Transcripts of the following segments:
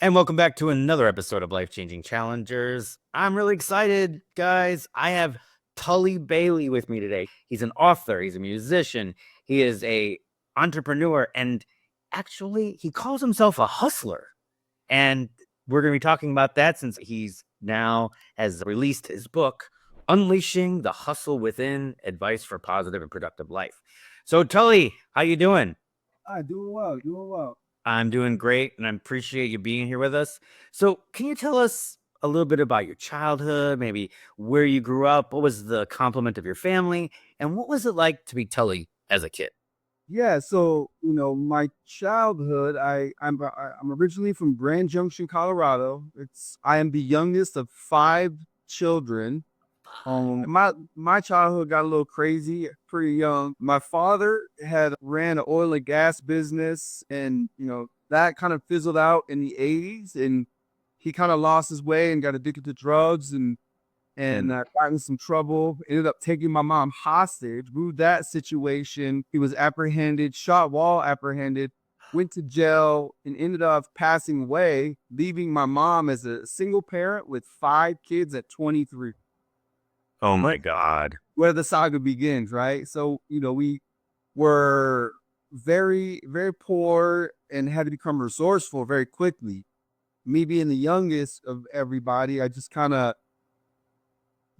And welcome back to another episode of Life Changing Challengers. I'm really excited, guys. I have Tullie Bailey with me today. He's an author, he's a musician, he is a entrepreneur, and actually, he calls himself a hustler. And we're going to be talking about that since he's now has released his book, Unleashing the Hustle Within: Advice for Positive and Productive Life. So, Tully, how you doing? Hi, doing well, doing well. I'm doing great, and I appreciate you being here with us. So, can you tell us a little bit about your childhood, maybe where you grew up? What was the complement of your family? And what was it like to be Tully as a kid? Yeah, so my childhood, I'm originally from Grand Junction, Colorado. I am the youngest of five children. My childhood got a little crazy pretty young. My father had ran an oil and gas business, and that kind of fizzled out in the '80s, and he kind of lost his way and got addicted to drugs and got in some trouble. Ended up taking my mom hostage. Moved that situation. He was apprehended, shot while apprehended, went to jail, and ended up passing away, leaving my mom as a single parent with five kids at 23. Oh my God. Where the saga begins, right? So, we were very, very poor and had to become resourceful very quickly. Me being the youngest of everybody, I just kind of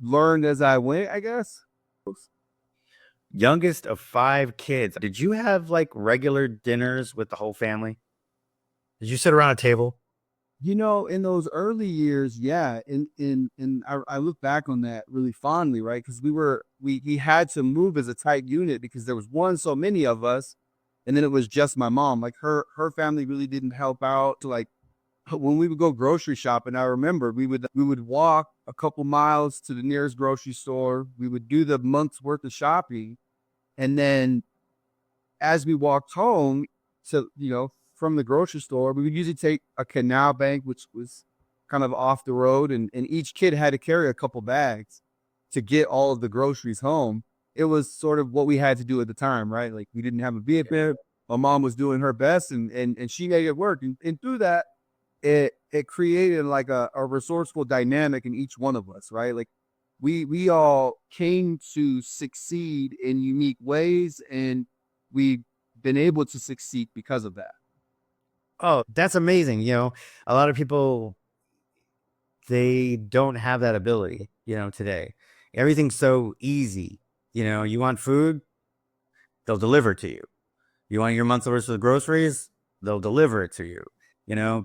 learned as I went, I guess. Youngest of five kids. Did you have like regular dinners with the whole family? Did you sit around a table? In those early years, yeah, and I look back on that really fondly, right? Because we had to move as a tight unit because there was so many of us, and then it was just my mom. Like her family really didn't help out. To like when we would go grocery shopping, I remember we would walk a couple miles to the nearest grocery store. We would do the month's worth of shopping, and then as we walked home, so from the grocery store, we would usually take a canal bank, which was kind of off the road, and each kid had to carry a couple bags to get all of the groceries home. It was sort of what we had to do at the time, right? Like we didn't have a vehicle. My mom was doing her best, and she made it work. And through that, it created like a resourceful dynamic in each one of us, right? Like we all came to succeed in unique ways, and we've been able to succeed because of that. Oh, that's amazing. A lot of people, they don't have that ability, today. Everything's so easy. You want food, they'll deliver it to you. You want your month's worth of groceries, they'll deliver it to you.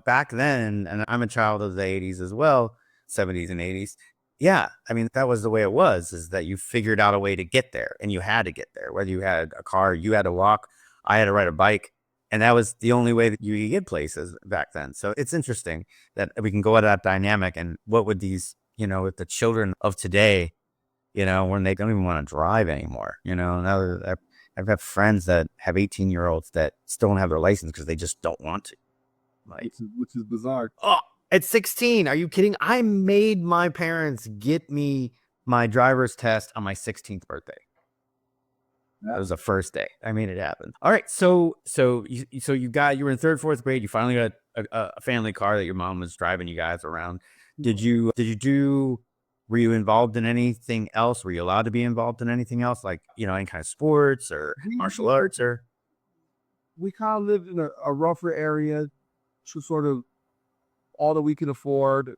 Back then, and I'm a child of the 80s as well, 70s and 80s. Yeah, I mean, that was the way it was, is that you figured out a way to get there, and you had to get there. Whether you had a car, you had to walk, I had to ride a bike, and that was the only way that you could get places back then. So it's interesting that we can go at that dynamic, and what would these, with the children of today, when they don't even want to drive anymore, now I've had friends that have 18-year-olds that still don't have their license because they just don't want to. Like, Which is bizarre. oh, at 16, are you kidding? I made my parents get me my driver's test on my 16th birthday. That Yeah. was the first day. I made it happen. All right, you were in third, fourth grade. You finally got a family car that your mom was driving you guys around. Were you involved in anything else? Were you allowed to be involved in anything else, like any kind of sports or martial arts or? We kind of lived in a rougher area, to sort of all that we could afford.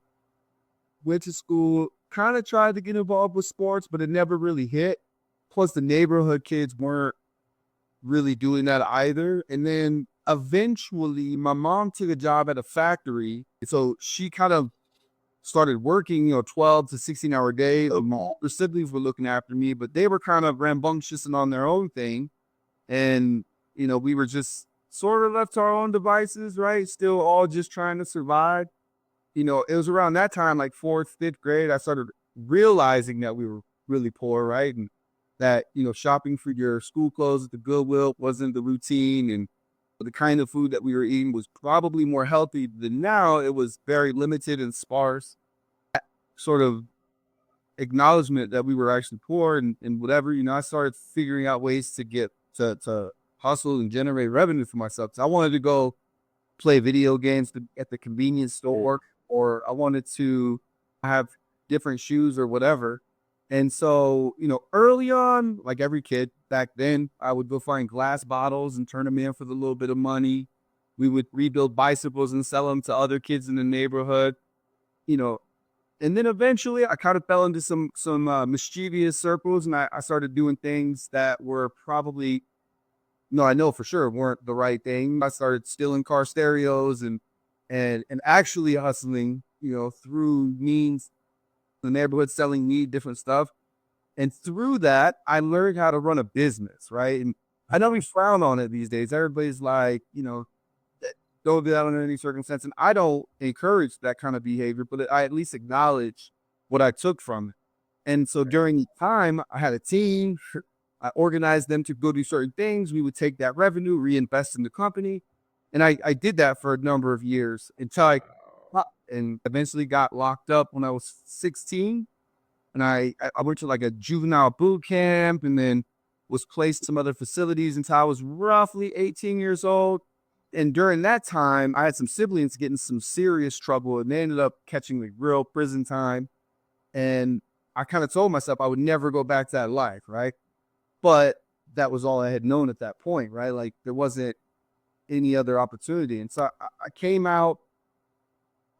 Went to school, kind of tried to get involved with sports, but it never really hit. Plus, the neighborhood kids weren't really doing that either. And then eventually, my mom took a job at a factory. So she kind of started working, 12 to 16-hour days. My older siblings were looking after me, but they were kind of rambunctious and on their own thing. And, we were just sort of left to our own devices, right? Still all just trying to survive. It was around that time, like fourth, fifth grade, I started realizing that we were really poor, right? And that, shopping for your school clothes at the Goodwill wasn't the routine. And the kind of food that we were eating was probably more healthy than now. It was very limited and sparse. Sort of acknowledgement that we were actually poor and whatever, I started figuring out ways to get to hustle and generate revenue for myself. So I wanted to go play video games at the convenience store, or I wanted to have different shoes or whatever. And so, early on, like every kid back then, I would go find glass bottles and turn them in for the little bit of money. We would rebuild bicycles and sell them to other kids in the neighborhood, you know. And then eventually I kind of fell into some mischievous circles, and I started doing things that were probably, no, I know for sure weren't the right thing. I started stealing car stereos and actually hustling, through means the neighborhood, selling me different stuff. And through that, I learned how to run a business, right? And I know we frown on it these days. Everybody's like, don't do that under any circumstance. And I don't encourage that kind of behavior, but I at least acknowledge what I took from it. And so during the time, I had a team. I organized them to go do certain things. We would take that revenue, reinvest in the company. And I did that for a number of years until and eventually got locked up when I was 16. And I went to like a juvenile boot camp and then was placed in some other facilities until I was roughly 18 years old. And during that time, I had some siblings getting some serious trouble, and they ended up catching like real prison time. And I kind of told myself I would never go back to that life, right? But that was all I had known at that point, right? Like there wasn't any other opportunity. And so I came out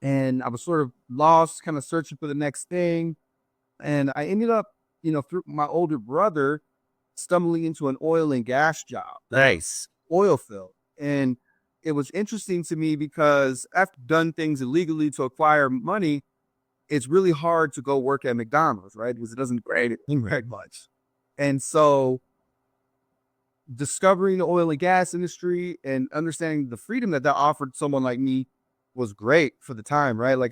and I was sort of lost, kind of searching for the next thing. And I ended up, through my older brother, stumbling into an oil and gas job, Nice. oil field. And it was interesting to me because after done things illegally to acquire money, it's really hard to go work at McDonald's, right? Because it doesn't grade it very much. And so discovering the oil and gas industry and understanding the freedom that offered someone like me was great for the time, right? Like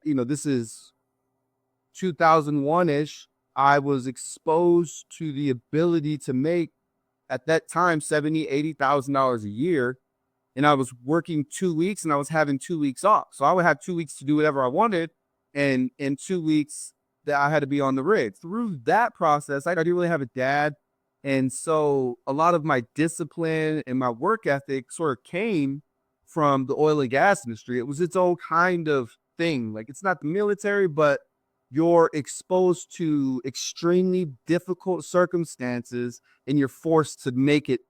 this is 2001-ish. I was exposed to the ability to make at that time $70,000-$80,000 a year. And I was working 2 weeks and I was having 2 weeks off. So I would have 2 weeks to do whatever I wanted. And in 2 weeks that I had to be on the rig. Through that process, I didn't really have a dad. And so a lot of my discipline and my work ethic sort of came from the oil and gas industry. It was its own kind of thing. Like it's not the military, but you're exposed to extremely difficult circumstances and you're forced to make it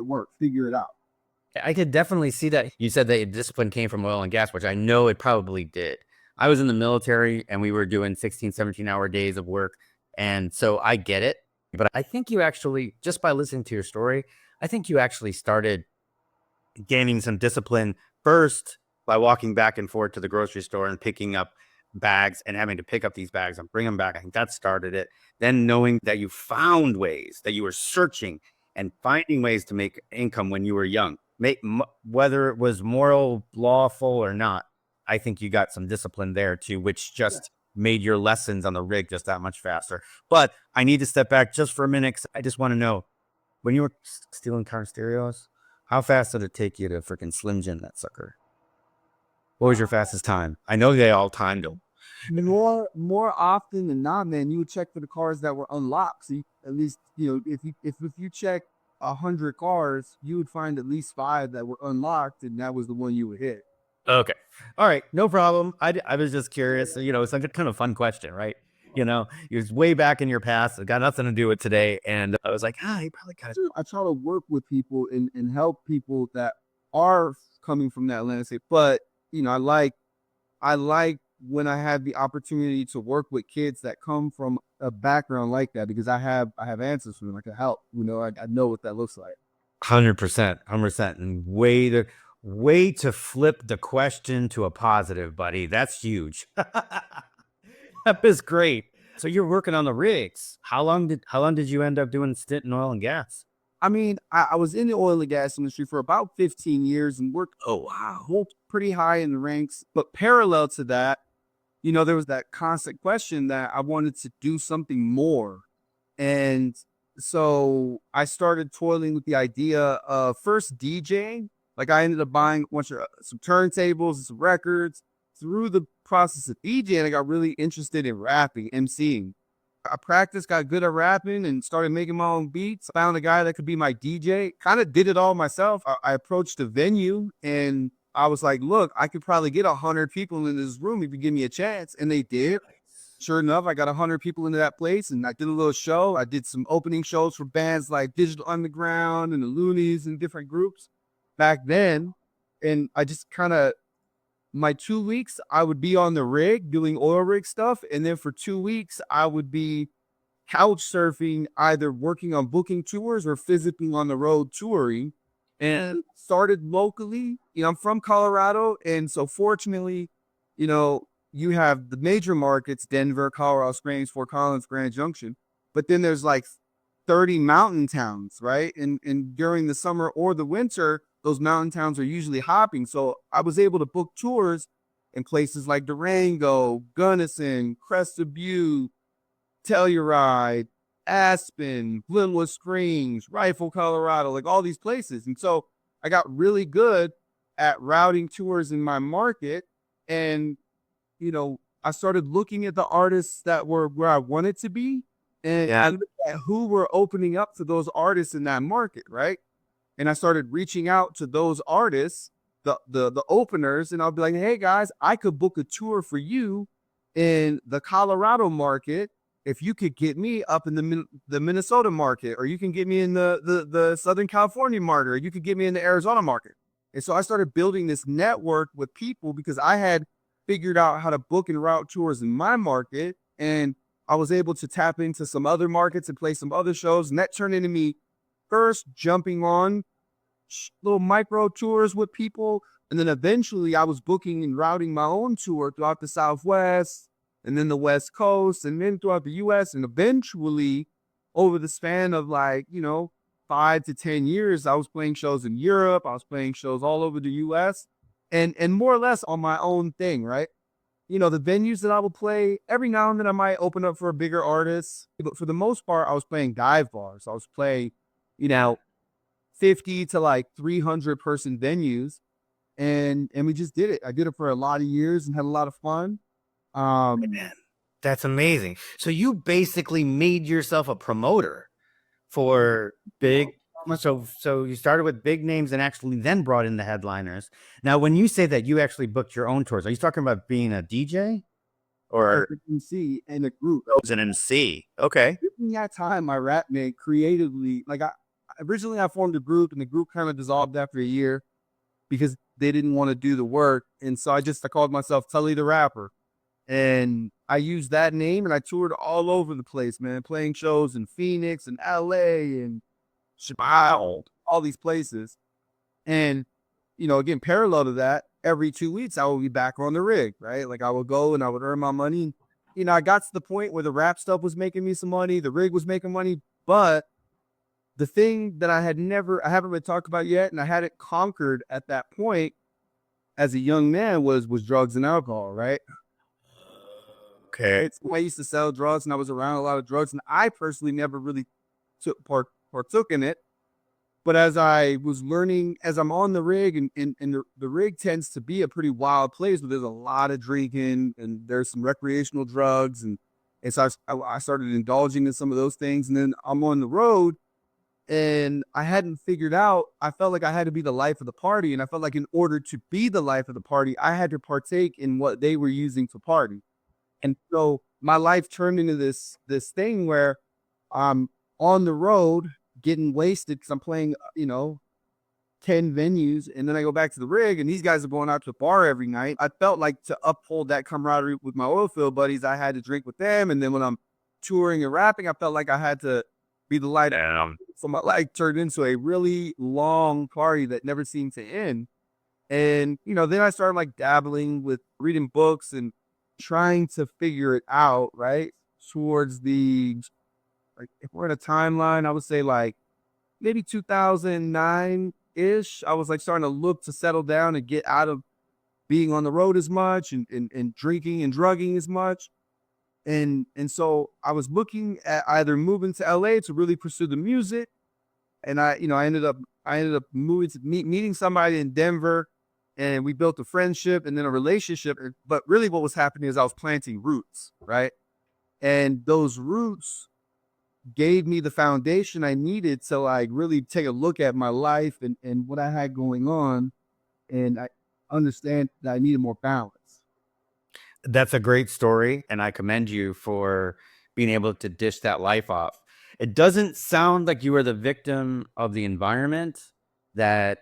work, figure it out. I could definitely see that. You said that your discipline came from oil and gas, which I know it probably did. I was in the military and we were doing 16, 17-hour days of work. And so I get it. But I think you actually, just by listening to your story, I think you actually started gaining some discipline first by walking back and forth to the grocery store and picking up bags and having to pick up these bags and bring them back. I think that started it. Then knowing that you found ways, that you were searching and finding ways to make income when you were young, whether it was moral, lawful or not. I think you got some discipline there too, which just made your lessons on the rig just that much faster. But I need to step back just for a minute because I just want to know, when you were stealing car stereos, how fast did it take you to freaking Slim Jim that sucker? What was your fastest time? I know they all timed them. More often than not, man, you would check for the cars that were unlocked. So at least, if you check 100 cars, you would find at least 5 that were unlocked, and that was the one you would hit. Okay. All right. No problem. I was just curious. It's like a kind of fun question, right? It was way back in your past. It got nothing to do with today. And I was like, he probably kind of. I try to work with people and help people that are coming from that landscape. But, I like when I have the opportunity to work with kids that come from a background like that, because I have answers for them. I can help. I know what that looks like. 100%, 100%. And way to flip the question to a positive, buddy. That's huge. That is great. So you're working on the rigs. How long did you end up doing stint in oil and gas? I mean, I was in the oil and gas industry for about 15 years and worked pretty high in the ranks. But parallel to that, there was that constant question that I wanted to do something more. And so I started toiling with the idea of first DJing. Like I ended up buying a bunch of some turntables and some records. Through the process of DJing, I got really interested in rapping, MCing. I practiced, got good at rapping, and started making my own beats. Found a guy that could be my DJ. Kind of did it all myself. I approached the venue and I was like, look, I could probably get 100 people in this room if you give me a chance. And they did. Sure enough, I got 100 people into that place and I did a little show. I did some opening shows for bands like Digital Underground and the Loonies and different groups back then. And I just kind of, my 2 weeks, I would be on the rig doing oil rig stuff. And then for 2 weeks, I would be couch surfing, either working on booking tours or physically on the road touring. And started locally. I'm from Colorado. And so fortunately, you have the major markets, Denver, Colorado Springs, Fort Collins, Grand Junction. But then there's like 30 mountain towns, right? And during the summer or the winter, those mountain towns are usually hopping. So I was able to book tours in places like Durango, Gunnison, Crested Butte, Telluride, Aspen, Glenwood Springs, Rifle, Colorado, like all these places. And so I got really good at routing tours in my market. And, I started looking at the artists that were where I wanted to be. And I looked at who were opening up to those artists in that market, right? And I started reaching out to those artists, the openers, and I'll be like, hey guys, I could book a tour for you in the Colorado market if you could get me up in the Minnesota market, or you can get me in the Southern California market, or you could get me in the Arizona market. And so I started building this network with people because I had figured out how to book and route tours in my market. And I was able to tap into some other markets and play some other shows. And that turned into me first jumping on little micro tours with people. And then eventually I was booking and routing my own tour throughout the Southwest and then the West Coast and then throughout the US. And eventually over the span of 5 to 10 years, I was playing shows in Europe. I was playing shows all over the US and more or less on my own thing, right? The venues that I would play, every now and then I might open up for a bigger artist. But for the most part, I was playing dive bars. I was playing, 50 to like 300 person venues. And we just did it. I did it for a lot of years and had a lot of fun. Man, that's amazing. So you basically made yourself a promoter for big. So you started with big names and actually then brought in the headliners. Now, when you say that you actually booked your own tours, are you talking about being a DJ or MC and a group. was an MC? Okay. In that time, my rap made creatively, like originally I formed a group and the group kind of dissolved after a year because they didn't want to do the work. And so I called myself Tullie the Rapper. And I used that name and I toured all over the place, man, playing shows in Phoenix and LA and Chicago, all these places. And, again, parallel to that, every 2 weeks I would be back on the rig, right? Like I would go and I would earn my money. I got to the point where the rap stuff was making me some money, the rig was making money, but the thing that I haven't really talked about yet, and I hadn't conquered at that point as a young man was drugs and alcohol, right? Okay. I used to sell drugs and I was around a lot of drugs and I personally never really partook in it. But as I was learning, as I'm on the rig and the rig tends to be a pretty wild place where there's a lot of drinking and there's some recreational drugs. And so I started indulging in some of those things. And then I'm on the road and I hadn't figured out, I felt like I had to be the life of the party. And I felt like in order to be the life of the party, I had to partake in what they were using to party. And so my life turned into this thing where I'm on the road getting wasted because I'm playing, 10 venues. And then I go back to the rig and these guys are going out to a bar every night. I felt like to uphold that camaraderie with my oil field buddies, I had to drink with them. And then when I'm touring and rapping, I felt like I had to be the light. So my life turned into a really long party that never seemed to end. And, then I started like dabbling with reading books and trying to figure it out, right? Towards like, if we're in a timeline, I would say like maybe 2009-ish. I was like starting to look to settle down and get out of being on the road as much and drinking and drugging as much. And so I was looking at either moving to LA to really pursue the music. And I ended up moving to meeting somebody in Denver, and we built a friendship and then a relationship. But really what was happening is I was planting roots, right? And those roots gave me the foundation I needed to like really take a look at my life and what I had going on. And I understand that I needed more balance. That's a great story, and I commend you for being able to dish that life off. It doesn't sound like you were the victim of the environment, that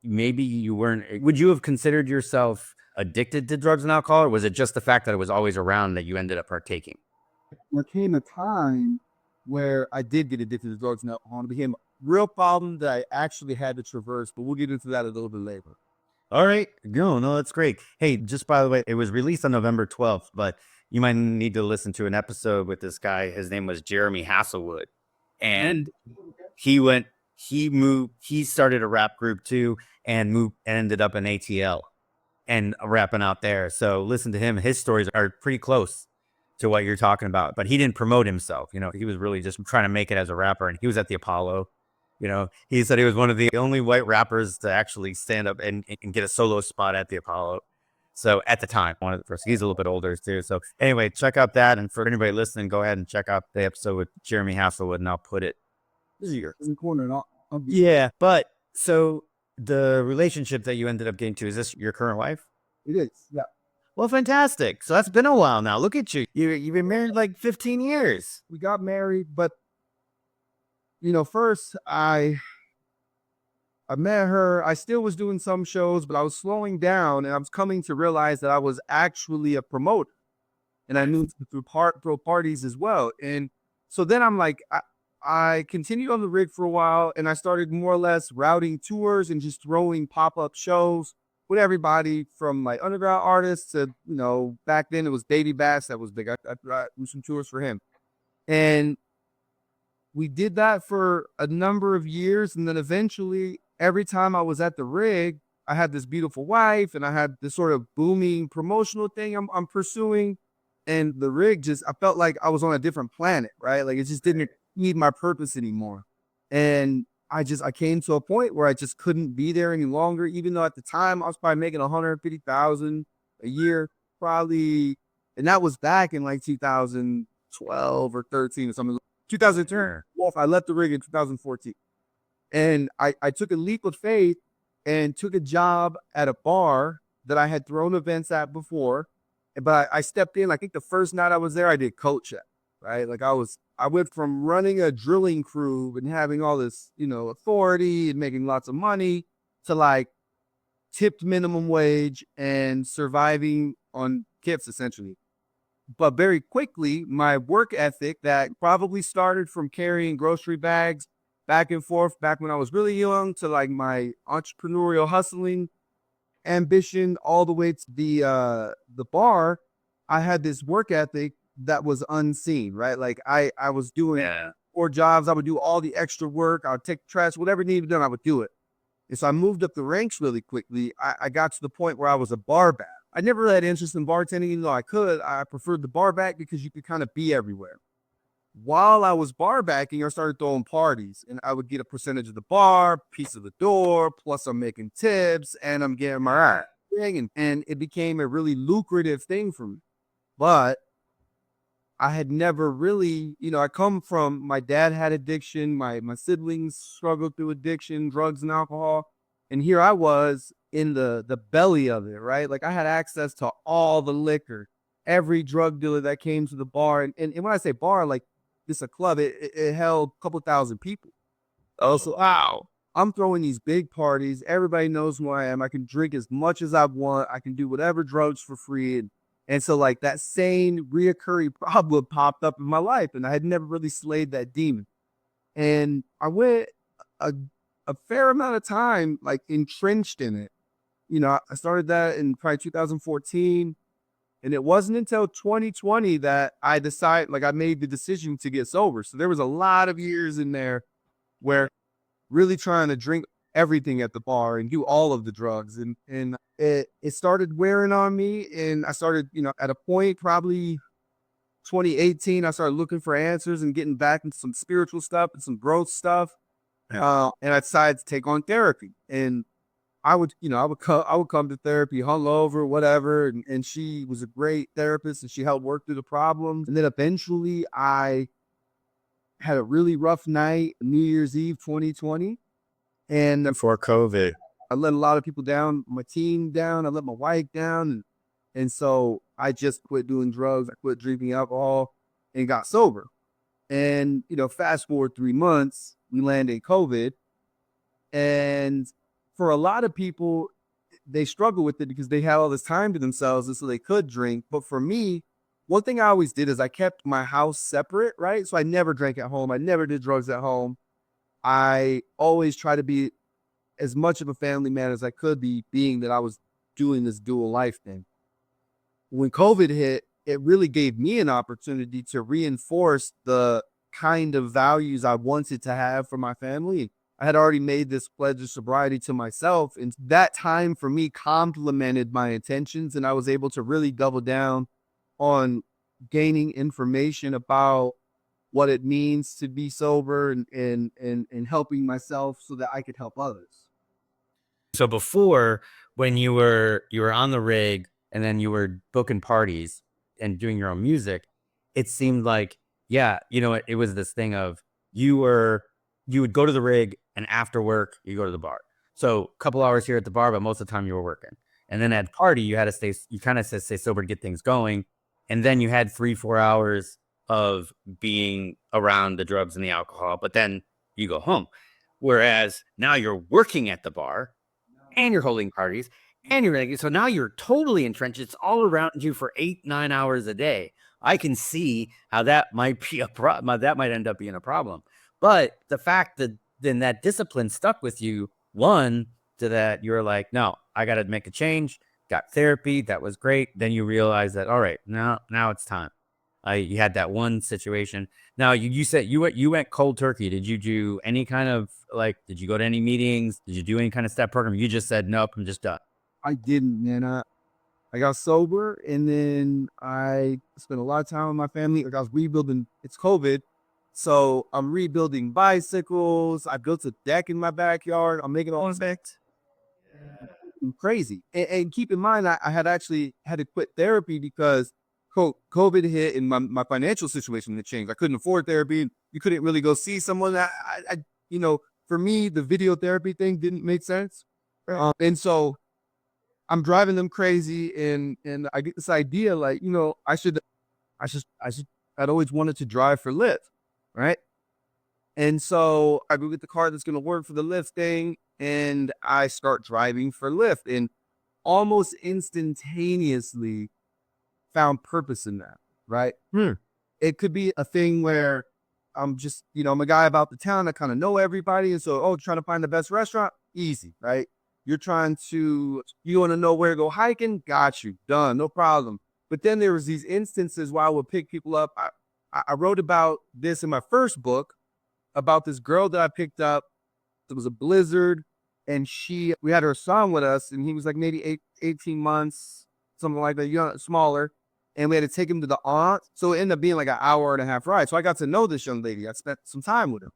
maybe you weren't. Would you have considered yourself addicted to drugs and alcohol, or was it just the fact that it was always around that you ended up partaking? There came a time where I did get addicted to drugs and alcohol. And it became a real problem that I actually had to traverse, but we'll get into that a little bit later. All right. No, that's great. Hey, just by the way, it was released on November 12th, but you might need to listen to an episode with this guy. His name was Jeremy Hasselwood. And he started a rap group too, and moved and ended up in ATL and rapping out there. So listen to him. His stories are pretty close to what you're talking about, but he didn't promote himself. He was really just trying to make it as a rapper, and he was at the Apollo. He said he was one of the only white rappers to actually stand up and get a solo spot at the Apollo. So at the time, one of the first, he's a little bit older too. So anyway, check out that. And for anybody listening, go ahead and check out the episode with Jeremy Hasselwood, and I'll put it here. In the corner, and I'll be Yeah. But so the relationship that you ended up getting to, is this your current wife? it is. Yeah. Well, fantastic. So that's been a while now. Look at you. You've been married like 15 years. We got married, but first I met her. I still was doing some shows, but I was slowing down and I was coming to realize that I was actually a promoter. And I knew to throw parties as well. And so then I'm like, I continued on the rig for a while and I started more or less routing tours and just throwing pop-up shows with everybody from like underground artists to, back then it was Baby Bass that was big. I do some tours for him. And we did that for a number of years. And then eventually, every time I was at the rig, I had this beautiful wife and I had this sort of booming promotional thing I'm pursuing. And the rig I felt like I was on a different planet, right? Like it just didn't need my purpose anymore. And I came to a point where I just couldn't be there any longer, even though at the time I was probably making 150,000 a year, probably. And that was back in like 2012 or 13 or something. 2010. Well, I left the rig in 2014. And I took a leap of faith and took a job at a bar that I had thrown events at before. But I stepped in. I think the first night I was there, I did coach at, right? Like I went from running a drilling crew and having all this, authority and making lots of money to like tipped minimum wage and surviving on tips essentially. But very quickly, my work ethic that probably started from carrying grocery bags back and forth back when I was really young to like my entrepreneurial hustling ambition all the way to the bar, I had this work ethic that was unseen, right? Like I was doing 4 jobs, I would do all the extra work, I would take trash, whatever needed to be done, I would do it. And so I moved up the ranks really quickly. I got to the point where I was a bar back. I never really had interest in bartending, even though I could. I preferred the bar back because you could kind of be everywhere. While I was bar backing, I started throwing parties and I would get a percentage of the bar, piece of the door, plus I'm making tips and I'm getting my thing. And it became a really lucrative thing for me. But I had never really, I come from, my dad had addiction, my siblings struggled through addiction, drugs and alcohol. And here I was in the belly of it, right? Like I had access to all the liquor, every drug dealer that came to the bar. And when I say bar, like it's a club, it held a couple thousand people. Oh, so wow. I'm throwing these big parties. Everybody knows who I am. I can drink as much as I want. I can do whatever drugs for free. And so like that same reoccurring problem popped up in my life. And I had never really slayed that demon. And I went a, a fair amount of time like entrenched in it. I started that in probably 2014. And it wasn't until 2020 that I made the decision to get sober. So there was a lot of years in there where really trying to drink everything at the bar and do all of the drugs. And it started wearing on me. And I started, at a point, probably 2018, I started looking for answers and getting back into some spiritual stuff and some growth stuff. And I decided to take on therapy. And I would come to therapy hungover, whatever, and she was a great therapist and she helped work through the problems. And then eventually I had a really rough night, New Year's Eve 2020, and Before COVID. I let a lot of people down, my team down, I let my wife down, and so I just quit doing drugs, I quit drinking alcohol, and got sober. And fast forward 3 months, we landed COVID, and for a lot of people, they struggle with it because they had all this time to themselves, and so they could drink. But for me, one thing I always did is I kept my house separate, right? So I never drank at home. I never did drugs at home. I always try to be as much of a family man as I could be, being that I was doing this dual life thing. When COVID hit, it really gave me an opportunity to reinforce the kind of values I wanted to have for my family. I had already made this pledge of sobriety to myself, and that time for me complemented my intentions, and I was able to really double down on gaining information about what it means to be sober and helping myself so that I could help others. So before, when you were on the rig and then you were booking parties and doing your own music, it seemed like, yeah, it was this thing of you would go to the rig and after work you go to the bar. So a couple hours here at the bar, but most of the time you were working. And then at party you had to you kind of said stay sober to get things going. And then you had 3-4 hours of being around the drugs and the alcohol, but then you go home. Whereas now you're working at the bar and you're holding parties and you're like, so now you're totally entrenched. It's all around you for 8-9 hours a day. I can see how that might be a problem. That might end up being a problem. But the fact that then that discipline stuck with you, one, to that you're like, no, I got to make a change. Got therapy. That was great. Then you realize that, all right, now it's time. You had that one situation. Now you said you went cold turkey. Did you do any kind of like? Did you go to any meetings? Did you do any kind of step program? You just said nope. I'm just done. I didn't, man. I got sober and then I spent a lot of time with my family. Like I was rebuilding, it's COVID. So I'm rebuilding bicycles. I built a deck in my backyard. I'm making all this crazy. And keep in mind, I had actually had to quit therapy because COVID hit and my financial situation had changed. I couldn't afford therapy. You couldn't really go see someone. For me, the video therapy thing didn't make sense. And so I'm driving them crazy, and I get this idea like, I should I'd always wanted to drive for Lyft, right? And so I go get the car that's gonna work for the Lyft thing, and I start driving for Lyft, and almost instantaneously found purpose in that, right? Hmm. It could be a thing where I'm just, I'm a guy about the town. I kind of know everybody. And so, trying to find the best restaurant, easy, right? You want to know where to go hiking? Got you. Done. No problem. But then there was these instances where I would pick people up. I wrote about this in my first book about this girl that I picked up. It was a blizzard, and we had her son with us, and he was like maybe 18 months, something like that, smaller. And we had to take him to the aunt. So it ended up being like an hour and a half ride. So I got to know this young lady. I spent some time with her.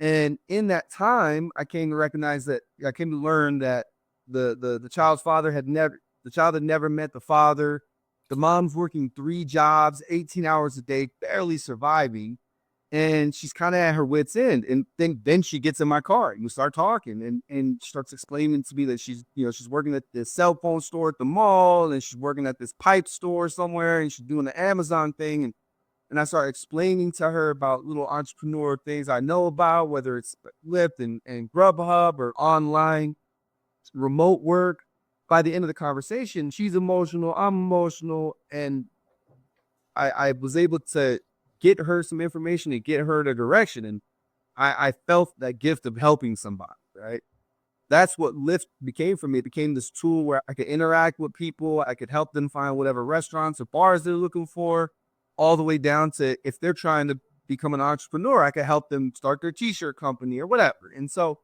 And in that time, I came to learn that the child's father the child had never met the father. The mom's working 3 jobs, 18 hours a day, barely surviving, and she's kind of at her wit's end. And then she gets in my car and we start talking, and she starts explaining to me that she's working at this cell phone store at the mall, and she's working at this pipe store somewhere, and she's doing the Amazon thing. And I started explaining to her about little entrepreneur things I know about, whether it's Lyft and Grubhub or online remote work. By the end of the conversation, she's emotional, I'm emotional, and I was able to get her some information and get her the direction. And I felt that gift of helping somebody, right? That's what Lyft became for me. It became this tool where I could interact with people. I could help them find whatever restaurants or bars they're looking for, all the way down to if they're trying to become an entrepreneur, I could help them start their t-shirt company or whatever. And so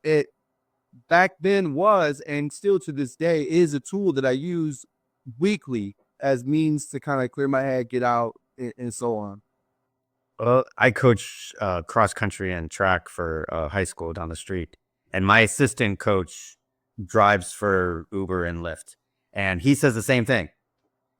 it back then was, and still to this day is, a tool that I use weekly as means to kind of clear my head, get out, and so on. Well, I coach cross country and track for high school down the street, and my assistant coach drives for Uber and Lyft, and he says the same thing.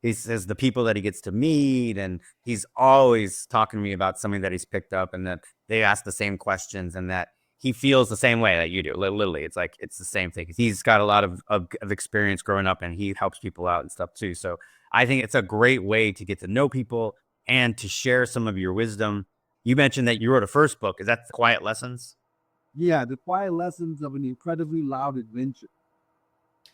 He says the people that he gets to meet, and he's always talking to me about something that he's picked up, and that they ask the same questions, and that he feels the same way that you do. Literally, it's like it's the same thing. He's got a lot of experience growing up, and he helps people out and stuff too. So I think it's a great way to get to know people and to share some of your wisdom. You mentioned that you wrote a first book. Is that Quiet Lessons? Yeah, the quiet lessons of an incredibly loud adventure.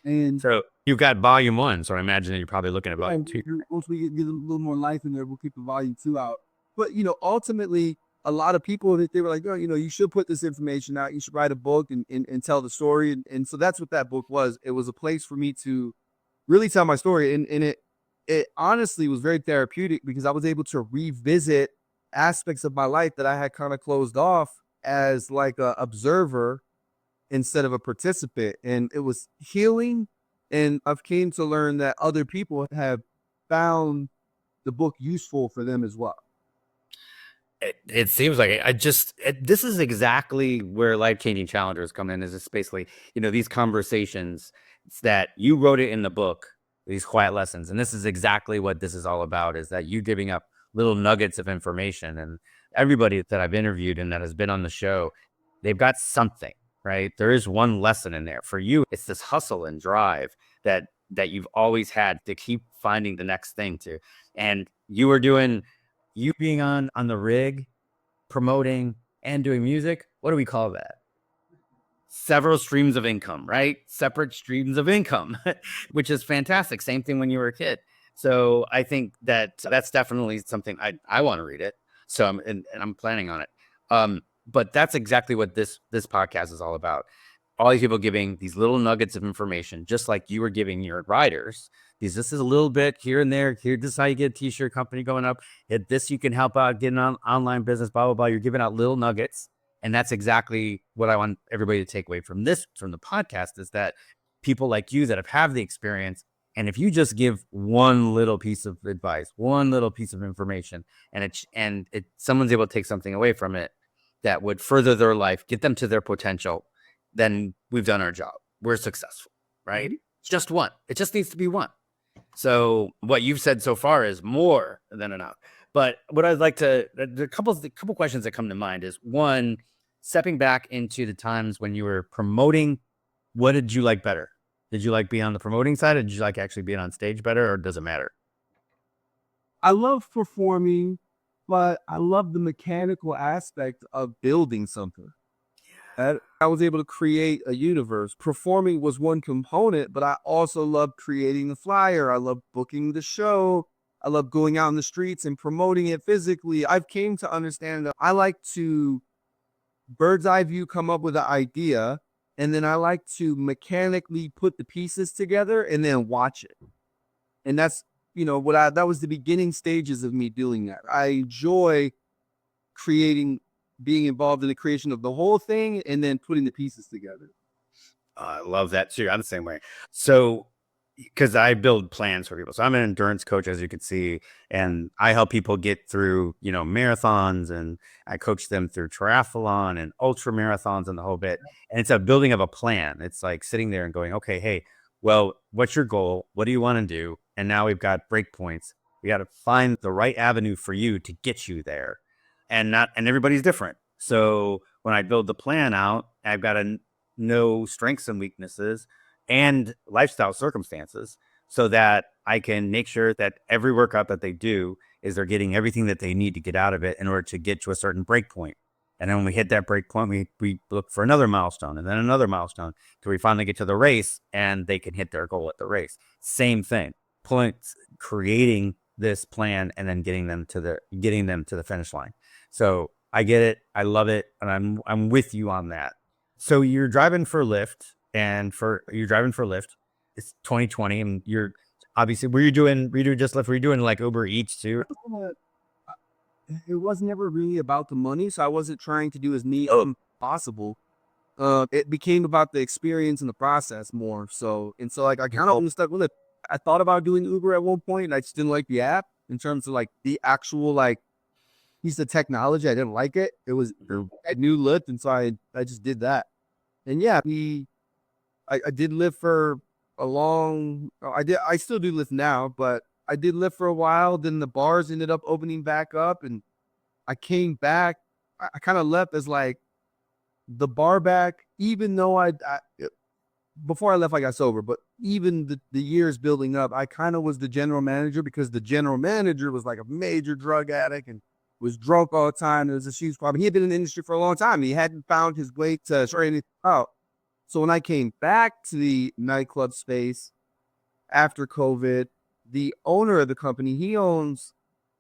And So you've got volume one. So I imagine that you're probably looking at yeah, volume two. once we get a little more life in there, we'll keep the volume two out. But ultimately, a lot of people they were like, oh, you should put this information out. You should write a book and tell the story. And so that's what that book was. It was a place for me to really tell my story. And it honestly was very therapeutic because I was able to revisit aspects of my life that I had kind of closed off as like a observer instead of a participant. And it was healing. And I've came to learn that other people have found the book useful for them as well. It seems like this is exactly where life-changing challengers come in. Is it's basically, these conversations that you wrote it in the book, these quiet lessons. And this is exactly what this is all about, is that you giving up little nuggets of information. And everybody that I've interviewed and that has been on the show, they've got something, right? There is one lesson in there. For you, it's this hustle and drive that you've always had to keep finding the next thing to. And you being on the rig, promoting and doing music. What do we call that? Several streams of income, right? Separate streams of income, which is fantastic. Same thing when you were a kid. So I think that's definitely something I want to read it. So I'm planning on it. But that's exactly what this podcast is all about. All these people giving these little nuggets of information, just like you were giving your riders. This is a little bit here and there. Here, this is how you get a t-shirt company going up. This you can help out getting on online business, blah, blah, blah. You're giving out little nuggets. And that's exactly what I want everybody to take away from the podcast, is that people like you that have the experience. And if you just give one little piece of advice, one little piece of information, and someone's able to take something away from it that would further their life, get them to their potential, then we've done our job. We're successful, right? It's just one. It just needs to be one. So what you've said so far is more than enough. But what I'd like to, the couple questions that come to mind is, one, stepping back into the times when you were promoting, what did you like better? Did you like being on the promoting side, or did you like actually being on stage better, or does it matter? I love performing, but I love the mechanical aspect of building something. I was able to create a universe. Performing was one component, but I also loved creating the flyer. I love booking the show. I love going out in the streets and promoting it physically. I've came to understand that I like to bird's eye view come up with an idea, and then I like to mechanically put the pieces together and then watch it. And that's that was the beginning stages of me doing that. I enjoy creating being involved in the creation of the whole thing and then putting the pieces together. I love that too. I'm the same way. So, because I build plans for people. So I'm an endurance coach, as you can see, and I help people get through, marathons, and I coach them through triathlon and ultra marathons and the whole bit. And it's a building of a plan. It's like sitting there and going, okay, hey, well, what's your goal? What do you want to do? And now we've got break points. We got to find the right avenue for you to get you there. And everybody's different. So when I build the plan out, I've got to know strengths and weaknesses and lifestyle circumstances, so that I can make sure that every workout that they do is they're getting everything that they need to get out of it in order to get to a certain break point. And then when we hit that break point, we look for another milestone and then another milestone till we finally get to the race and they can hit their goal at the race. Same thing, points, creating this plan and then getting them to the finish line. So I get it. I love it. And I'm with you on that. So you're driving for Lyft, It's 2020, and you're obviously, were you doing just Lyft? Were you doing like Uber Eats too? It was never really about the money, so I wasn't trying to do as neat possible. It became about the experience and the process more. So like I kind of stuck with it. I thought about doing Uber at one point, and I just didn't like the app in terms of like the actual like piece of technology. I didn't like it. It was a new Lyft, and so I just did that. And yeah, I did live for a long. I still do live now, but I did live for a while. Then the bars ended up opening back up, and I came back. I kind of left as like the bar back, even though before I left, I got sober, but even the years building up, I kind of was the general manager because the general manager was like a major drug addict and was drunk all the time. There was a huge problem. He had been in the industry for a long time. He hadn't found his way to straighten it out. So when I came back to the nightclub space after COVID, the owner of the company, he owns,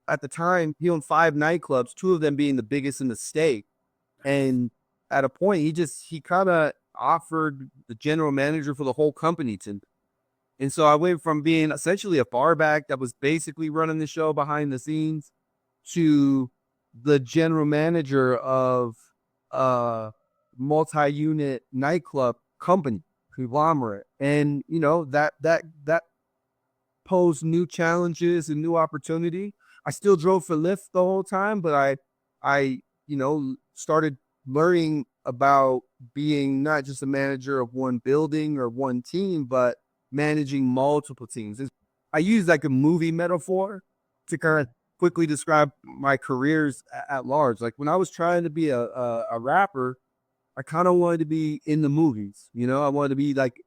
at the time, he owned 5 nightclubs, 2 of them being the biggest in the state. And at a point, he kind of offered the general manager for the whole company to. And so I went from being essentially a bar back that was basically running the show behind the scenes to the general manager of a multi-unit nightclub company conglomerate. And that posed new challenges and new opportunity. I still drove for Lyft the whole time, but I started learning about being not just a manager of one building or one team, but managing multiple teams. I use like a movie metaphor to kind of quickly describe my careers at large. Like when I was trying to be a rapper, I kind of wanted to be in the movies. I wanted to be like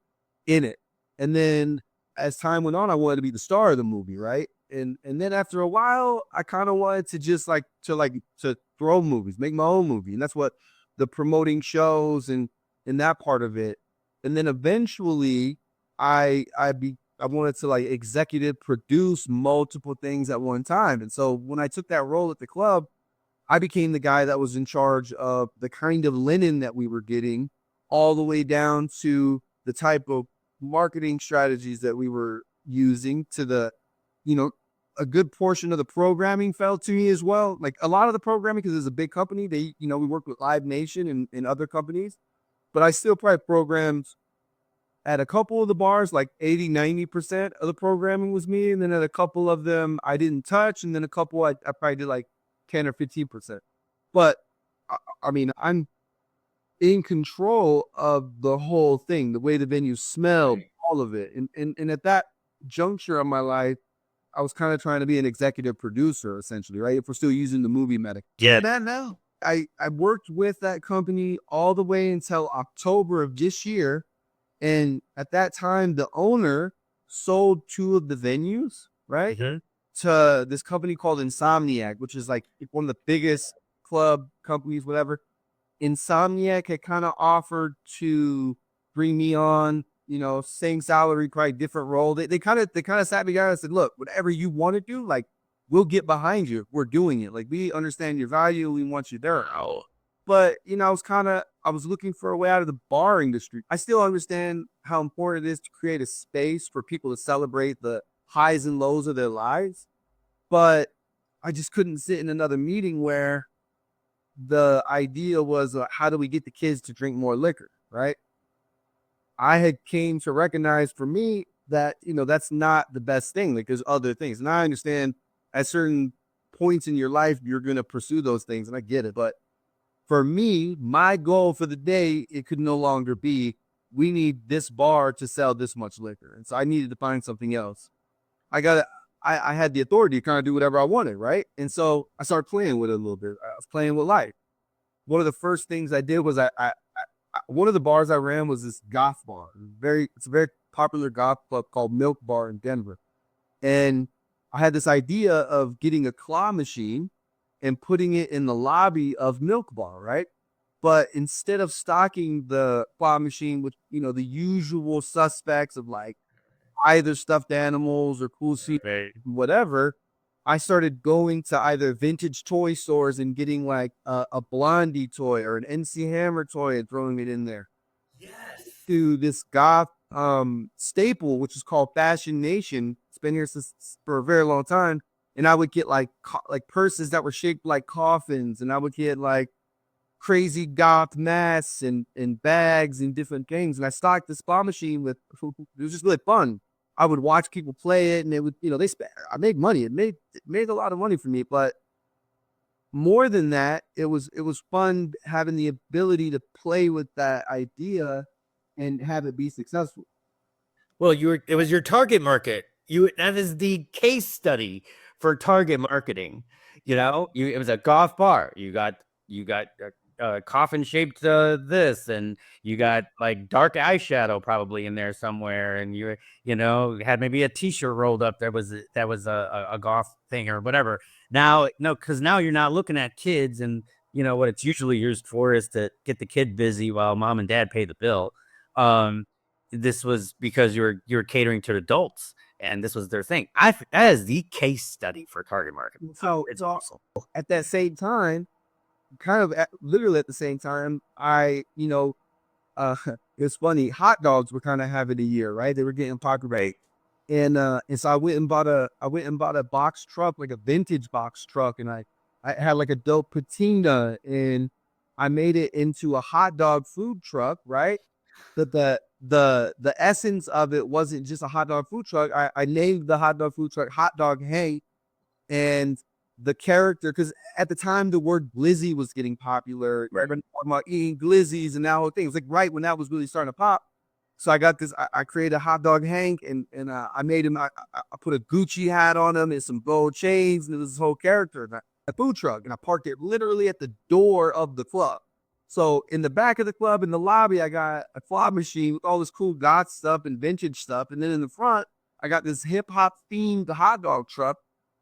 in it. And then as time went on, I wanted to be the star of the movie, right? And then after a while, I kind of wanted to just to throw movies, make my own movie, and that's what the promoting shows and that part of it. And then eventually, I wanted to like executive produce multiple things at one time. And so when I took that role at the club, I became the guy that was in charge of the kind of linen that we were getting, all the way down to the type of marketing strategies that we were using to you know, a good portion of the programming fell to me as well. Like a lot of the programming, because it's a big company, we work with Live Nation and other companies, but I still probably programmed at a couple of the bars, like 80, 90% of the programming was me. And then at a couple of them, I didn't touch. And then a couple, I probably did like 10 or 15%. But I mean, I'm in control of the whole thing, the way the venue smelled, all of it. And at that juncture of my life, I was kind of trying to be an executive producer, essentially, right? If we're still using the movie medic. Yeah. That now. I worked with that company all the way until October of this year. And at that time, the owner sold 2 of the venues, right? Mhm. To this company called Insomniac, which is like one of the biggest club companies, whatever. Insomniac had kind of offered to bring me on, same salary, probably different role. They kind of sat me down and said, look, whatever you want to do, like we'll get behind you. We're doing it. Like we understand your value. We want you there. Wow. But I was looking for a way out of the bar industry. I still understand how important it is to create a space for people to celebrate the highs and lows of their lives. But I just couldn't sit in another meeting where the idea was, how do we get the kids to drink more liquor, right? I had came to recognize for me that, that's not the best thing. Like there's other things. And I understand at certain points in your life, you're going to pursue those things. And I get it. But for me, my goal for the day, it could no longer be, we need this bar to sell this much liquor. And so I needed to find something else. I had the authority to kind of do whatever I wanted, right? And so I started playing with it a little bit. I was playing with life. One of the first things I did was one of the bars I ran was this goth bar. It's a very popular goth club called Milk Bar in Denver. And I had this idea of getting a claw machine and putting it in the lobby of Milk Bar, right? But instead of stocking the claw machine with, the usual suspects of like either stuffed animals or cool seat, Right. whatever, I started going to either vintage toy stores and getting like a Blondie toy or an NC Hammer toy and throwing it in there. Yes. To this goth staple, which is called Fashion Nation. It's been here for a very long time. And I would get like purses that were shaped like coffins, and I would get like crazy goth masks and bags and different things. And I stocked the spa machine with, it was just really fun. I would watch people play it, and it would, I made money. It made a lot of money for me, but more than that, it was fun having the ability to play with that idea and have it be successful. Well, it was your target market. That is the case study for target marketing. It was a golf bar. You got coffin shaped this, and you got like dark eyeshadow probably in there somewhere, and had maybe a T-shirt rolled up that was a golf thing or whatever. Now, no, because now you're not looking at kids, and what it's usually used for is to get the kid busy while mom and dad pay the bill. Um, this was because you're catering to adults, and this was their thing. That is the case study for target market. So, It's so awesome. at that same time, kind of literally at the same time, uh, it's funny. Hot dogs were kind of having a year, right? They were getting popular, Right. and so I went and bought a box truck, like a vintage box truck, and I had like a dope patina, and I made it into a hot dog food truck, right? That the essence of it wasn't just a hot dog food truck. I named the hot dog food truck Hot Dog Hank, and the character, because at the time the word glizzy was getting popular. Right. Everyone talking about eating glizzies and that whole thing. It was like right when that was really starting to pop. So I got this. I created a hot dog Hank, and I made him. I put a Gucci hat on him and some gold chains, and it was this whole character. And a food truck, and I parked it literally at the door of the club. So in the back of the club, in the lobby, I got a claw machine with all this cool God stuff and vintage stuff, and then in the front, I got this hip hop themed hot dog truck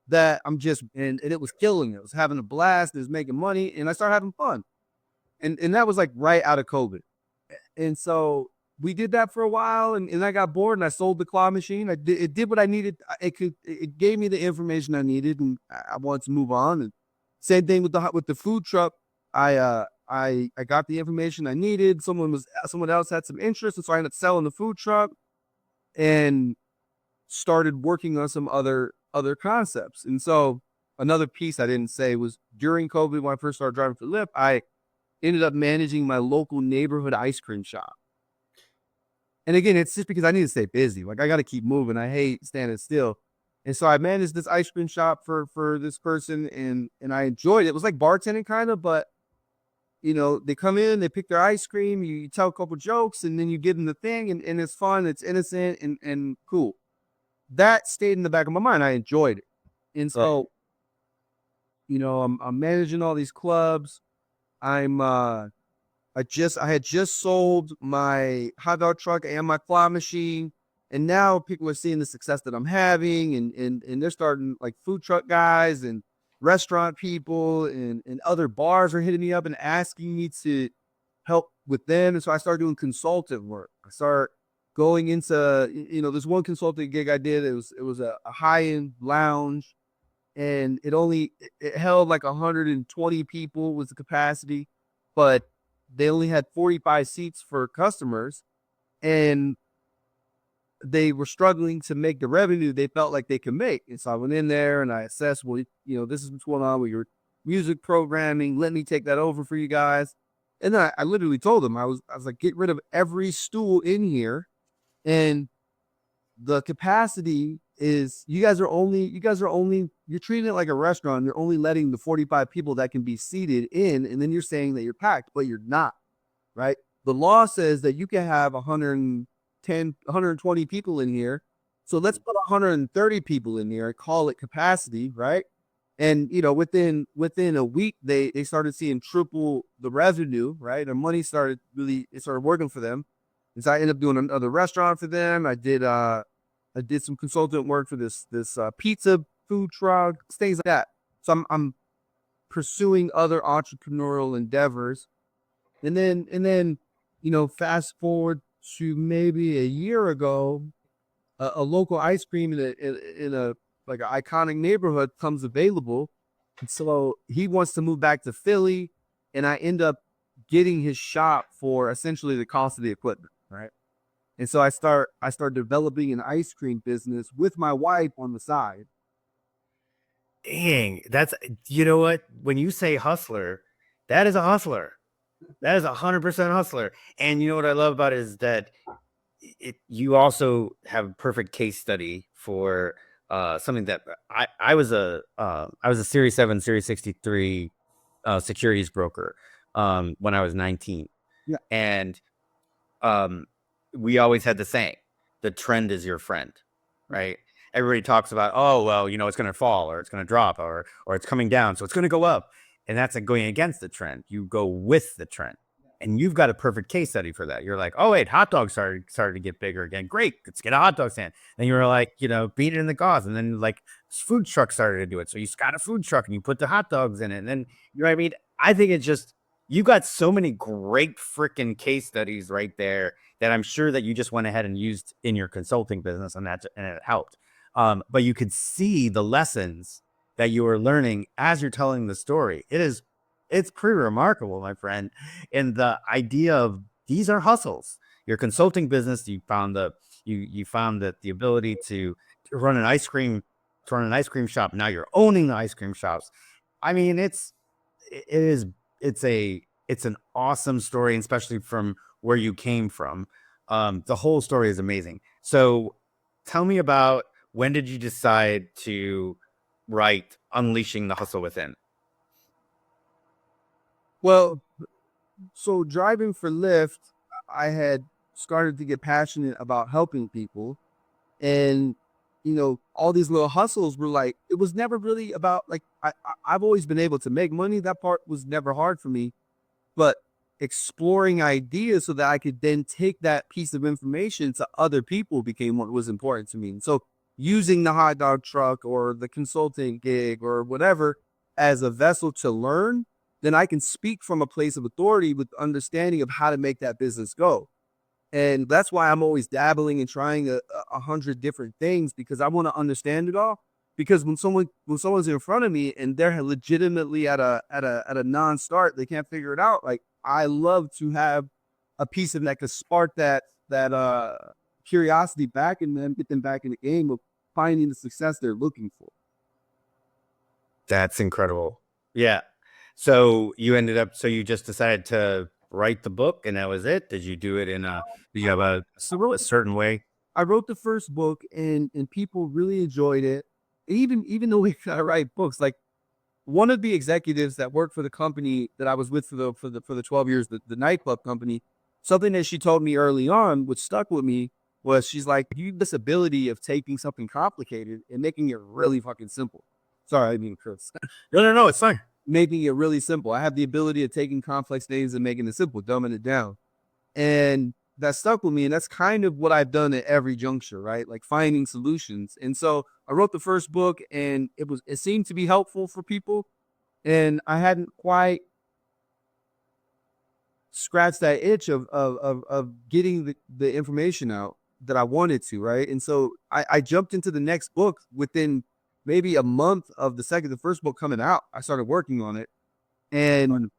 that I'm just and it was killing it. I was having a blast. It was making money, and I started having fun. And that was like right out of COVID. And so we did that for a while, and I got bored, and I sold the claw machine. It did what I needed. It gave me the information I needed, and I wanted to move on. And same thing with the food truck. I got the information I needed. Someone else had some interest, and so I ended up selling the food truck and started working on some other concepts. And so another piece I didn't say was during COVID when I first started driving for Lyft, I ended up managing my local neighborhood ice cream shop. And again, it's just because I need to stay busy. Like I got to keep moving. I hate standing still. And so I managed this ice cream shop for this person, and I enjoyed it. It was like bartending kind of, but they come in, they pick their ice cream, you tell a couple jokes, and then you give them the thing, and it's fun, it's innocent and cool. That stayed in the back of my mind. I enjoyed it. And Right. so, I'm managing all these clubs. I'm I had just sold my hot dog truck and my claw machine, and now people are seeing the success that I'm having, and they're starting like food truck guys and restaurant people and other bars are hitting me up and asking me to help with them. And so I started doing consultant work. I start going into there's one consulting gig I did. It was a high end lounge, and it held like 120 people was the capacity, but they only had 45 seats for customers, and they were struggling to make the revenue they felt like they could make. And so I went in there and I assessed, well, this is what's going on with your music programming. Let me take that over for you guys. And then I literally told them, I was like, get rid of every stool in here, and the capacity is you're treating it like a restaurant. You're only letting the 45 people that can be seated in, and then you're saying that you're packed, but you're not, right? The law says that you can have 110, 120 people in here. So let's put 130 people in here and call it capacity, right? And within a week they started seeing triple the revenue, right? Their money it started working for them. And so I ended up doing another restaurant for them. I did some consultant work for this pizza food truck, things like that. So I'm pursuing other entrepreneurial endeavors, and then fast forward to maybe a year ago, a local ice cream in a like an iconic neighborhood comes available, and so he wants to move back to Philly, and I end up getting his shop for essentially the cost of the equipment, right? And so I start developing an ice cream business with my wife on the side. Dang, you know what? When you say hustler, that is a hustler. That is 100% hustler. And you know what I love about it is that you also have a perfect case study for something that I was a Series 7, Series 63 securities broker when I was 19, Yeah. and um we always had the saying, the trend is your friend, right? Everybody talks about, oh, well, it's going to fall or it's going to drop or it's coming down, so it's going to go up. And that's like going against the trend. You go with the trend. And you've got a perfect case study for that. You're like, oh, wait, hot dogs started to get bigger again. Great, let's get a hot dog stand. And you were like, beat it in the cause. And then like food trucks started to do it. So you got a food truck and you put the hot dogs in it. And then, you know what I mean? I think it's just, you got so many great freaking case studies right there that I'm sure that you just went ahead and used in your consulting business, and it helped. But you could see the lessons that you were learning as you're telling the story. It's pretty remarkable, my friend. And the idea of these are hustles. Your consulting business, you found that the ability to run an ice cream to run an ice cream shop. Now you're owning the ice cream shops. I mean, it is it's an awesome story, especially from where you came from. The whole story is amazing. So tell me about, when did you decide to write Unleashing the Hustle Within? Well, so driving for Lyft, I had started to get passionate about helping people. And, all these little hustles were like, it was never really about like, I've always been able to make money. That part was never hard for me. But exploring ideas so that I could then take that piece of information to other people became what was important to me. And so using the hot dog truck or the consulting gig or whatever as a vessel to learn, then I can speak from a place of authority with understanding of how to make that business go. And that's why I'm always dabbling and trying a hundred different things, because I want to understand it all. Because when someone's in front of me and they're legitimately at a non-start, they can't figure it out. Like, I love to have a piece of that to spark that curiosity back in them, get them back in the game of finding the success they're looking for. That's incredible. Yeah. So you just decided to write the book and that was it? Did you do it do you have a certain way? I wrote the first book, and people really enjoyed it. Even the way I write books, like one of the executives that worked for the company that I was with for the 12 years, the nightclub company, something that she told me early on, which stuck with me, was she's like, you have this ability of taking something complicated and making it really fucking simple. Sorry, I mean Chris. No, no, no, it's fine. Making it really simple. I have the ability of taking complex things and making it simple, dumbing it down. And that stuck with me. And that's kind of what I've done at every juncture, right? Like finding solutions. And so I wrote the first book, and it seemed to be helpful for people. And I hadn't quite scratched that itch of getting the information out that I wanted to, right? And so I jumped into the next book within maybe a month of the first book coming out. I started working on it. And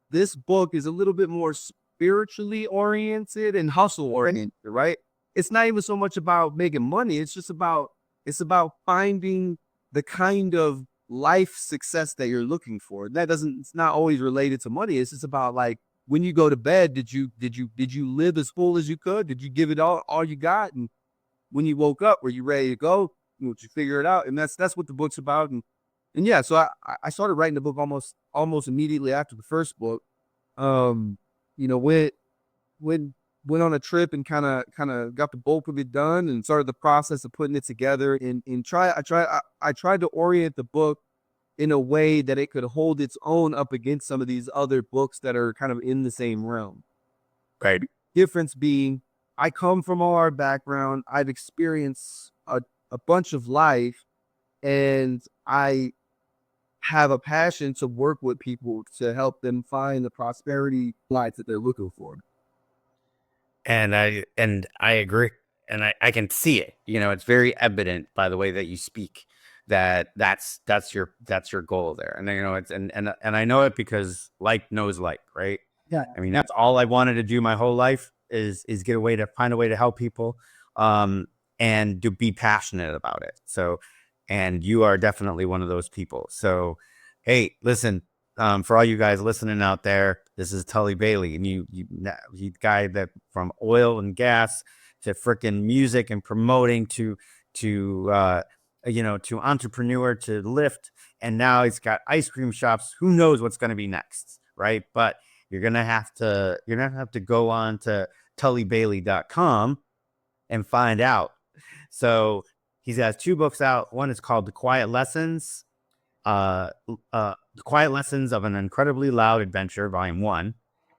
this book is a little bit more spiritually oriented and hustle oriented, right? It's not even so much about making money. It's about finding the kind of life success that you're looking for. It's not always related to money. It's just about like, when you go to bed, did you live as full as you could? Did you give it all you got? And when you woke up, were you ready to go? Did you figure it out? And that's what the book's about. And yeah, so I started writing the book almost immediately after the first book. Um, went went went on a trip and kind of got the bulk of it done and started the process of putting it together. And I tried to orient the book in a way that it could hold its own up against some of these other books that are kind of in the same realm. Right. Difference being, I come from a hard background. I've experienced a bunch of life, and I have a passion to work with people to help them find the prosperity life that they're looking for. And I agree. And I can see it. It's very evident by the way that you speak that that's your goal there. And and I know it because like knows like, right? Yeah. I mean, that's all I wanted to do my whole life is get a way to find a way to help people, um, and to be passionate about it. So, and you are definitely one of those people. So, hey, listen, for all you guys listening out there, this is Tullie Bailey, and you guy that from oil and gas to freaking music and promoting to entrepreneur to Lyft, and now he's got ice cream shops. Who knows what's going to be next, right? But you're gonna have to go on tulliebailey.com and find out. So he has 2 books out. One is called uh, The Quiet Lessons of an Incredibly Loud Adventure, Volume 1,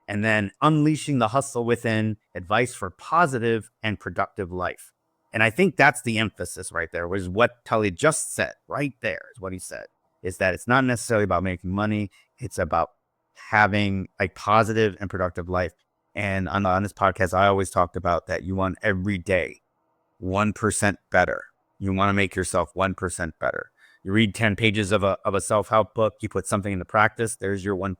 and then Unleashing the Hustle Within, Advice for Positive and Productive Life. And I think that's the emphasis right there, was what Tully just said. Right there is what he said, is that it's not necessarily about making money. It's about having a positive and productive life. And on this podcast, I always talked about that you want every day 1% better. You want to make yourself 1% better. You read 10 pages of a self-help book, you put something into practice, there's your 1%.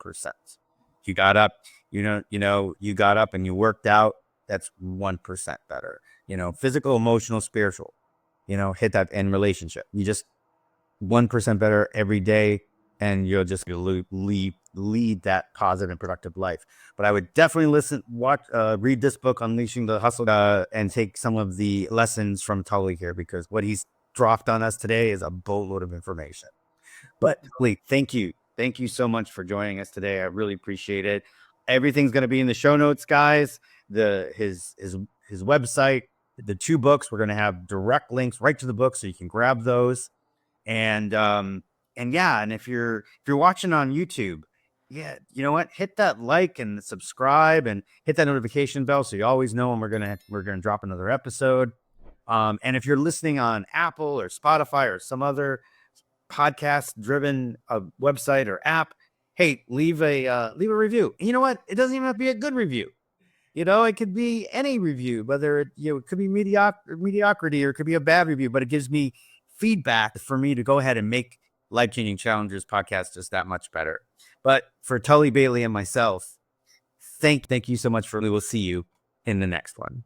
You got up, you got up and you worked out, that's 1% better. Physical, emotional, spiritual, hit that in relationship. You just 1% better every day, and you'll just lead that positive and productive life. But I would definitely read this book, Unleashing the Hustle, and take some of the lessons from Tully here, because what he's dropped on us today is a boatload of information. But Lee, thank you. Thank you so much for joining us today. I really appreciate it. Everything's going to be in the show notes, guys. His website, the 2 books, we're going to have direct links right to the book, so you can grab those. And yeah, and if you're watching on YouTube, yeah, you know what? Hit that like and subscribe and hit that notification bell so you always know when we're gonna drop another episode. And if you're listening on Apple or Spotify or some other podcast driven website or app, hey, leave a review. And you know what? It doesn't even have to be a good review. It could be any review, whether it could be mediocrity or it could be a bad review, but it gives me feedback for me to go ahead and make Life Changing Challengers podcast just that much better. But for Tullie Bailey and myself, thank you so much. We will see you in the next one.